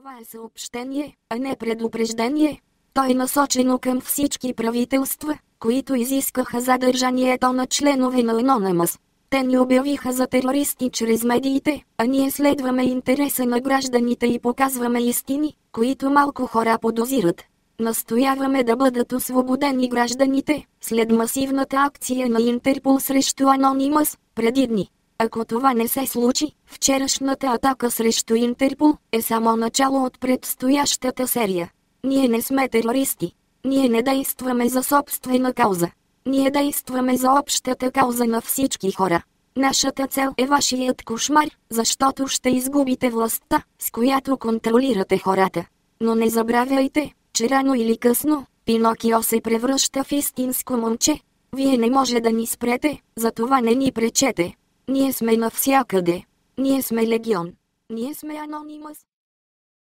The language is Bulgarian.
Това е съобщение, а не предупреждение. То е насочено към всички правителства, които изискаха задържанието на членове на Anonymous. Те ни обявиха за терористи чрез медиите, а ние следваме интереса на гражданите и показваме истини, които малко хора подозират. Настояваме да бъдат освободени гражданите, след масивната акция на Интерпол срещу Anonymous, преди дни. Ако това не се случи, вчерашната атака срещу Интерпол е само начало от предстоящата серия. Ние не сме терористи. Ние не действаме за собствена кауза. Ние действаме за общата кауза на всички хора. Нашата цел е вашият кошмар, защото ще изгубите властта, с която контролирате хората. Но не забравяйте, че рано или късно, Пинокио се превръща в истинско момче. Вие не може да ни спрете, затова не ни пречете. Ние сме навсякъде. Ние сме легион. Ние сме Anonymous.